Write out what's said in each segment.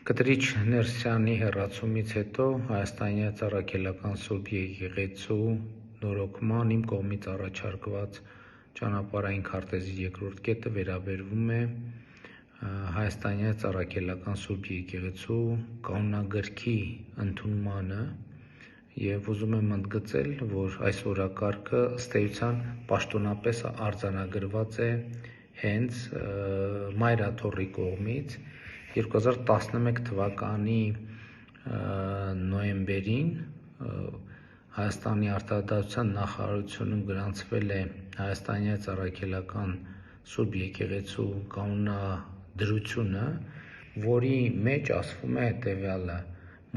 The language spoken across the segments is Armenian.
Կտրիչ Ներսյանի հեռացումից հետո Հայաստանյան Առաքելական Սուրբ Եկեղեցու նորոգման իմ կողմից առաջարկված ճանապարհային քարտեզի երկրորդ կետը վերաբերվում է Հայաստանյան Առաքելական Սուրբ Եկեղեցու կանոնագրքի ընդունմանը եւ ուզում եմ ընդգծել, որ այս օրակարգը ըստ էության պաշտոնապես արձանագրված է հենց Մայրաթոռի կողմից 2011 թվականի նոյեմբերին Հայաստանի արտադրության նախարարությունում գրանցվել է Հայաստանյան Առաքելական Սուրբ Եկեղեցու կանոնադրությունը, որի մեջ ասվում է հետևյալը.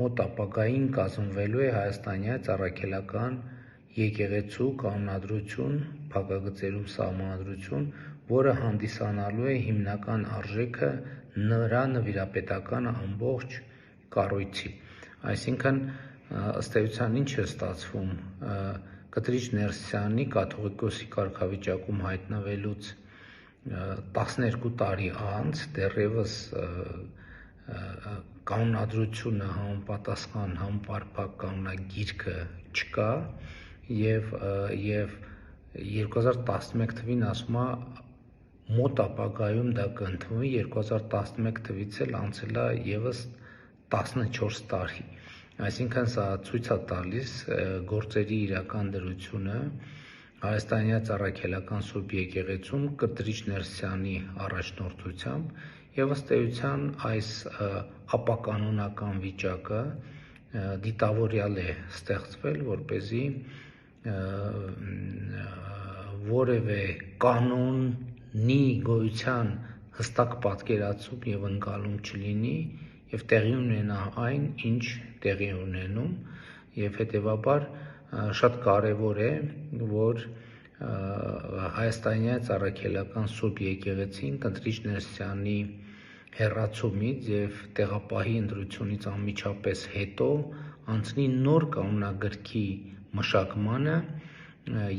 մոտ ապագային կազմվելու է Հայաստանյան Առաքելական Եկեղեցու կանոնադրություն, փակագծերում սահմանադրություն, որը հանդիսանալու է հիմնական արժեքը նրա նվիրապետական ամբողջ կառույցի։ Այսինքն ըստ էության ինչ է ստացվում, Կտրիչ Ներսյանի կաթողիկոսի կարգավիճակում հայտնվելուց 12 տարի անց դեռևս կանոնադրությունը համապատասխան համապարփակ կանոնագիրքը չկա եւ 2011 թվին ասում է մոտ ապագայում դա կընդունվի, 2011 թվից էլ անցել է եւս 14 տարի։ Այսինքն սա ցույց է տալիս գործերի իրական դրությունը Հայաստանյան Առաքելական Սուրբ Եկեղեցում Կտրիչ Ներսյանի առաջնորդությամբ եւ ըստ էության այս ապականոնական վիճակը դիտավորյալ է ստեղծվել, որպեսզի որևէ կանոնի գոյության հստակ պատկերացում եւ ընկալում չլինի եւ տեղի ունենա այն, ինչ տեղի ունենում եւ հետեւաբար շատ կարեւոր է, որ Հայաստանյան Առաքելական Սուրբ Եկեղեցին Կտրիչ Ներսյանի հեռացումից եւ տեղապահի ընտրությունից անմիջապես հետո անցնի նոր կանոնագրքի մշակմանը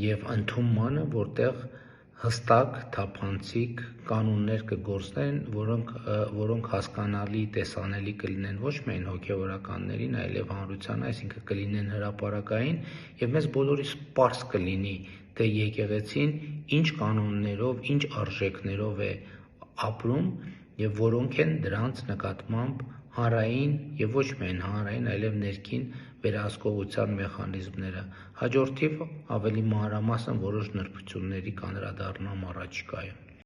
եւ ընդունմանը, որտեղ հստակ, թափանցիկ կանոններ կգործեն, որոնք հասկանալի, տեսանելի կլինեն ոչ միայն հոգեվորականներին, այլև հանրությանը, այսինքն կլինեն հրապարակային եւ մեզ բոլորիս պարզ կլինի, թե եկեղեցին ինչ կանոններով, ինչ արժեքներով է ապրում եւ որոնք են դրանց նկատմամբ հանրային եւ ոչ միայն հանրային, այլև ներքին վերահսկողության մեխանիզմները։ Հաջորդիվ ավելի մանրամասն որոշ նրբությունների կանդրադառնամ առաջիկայում։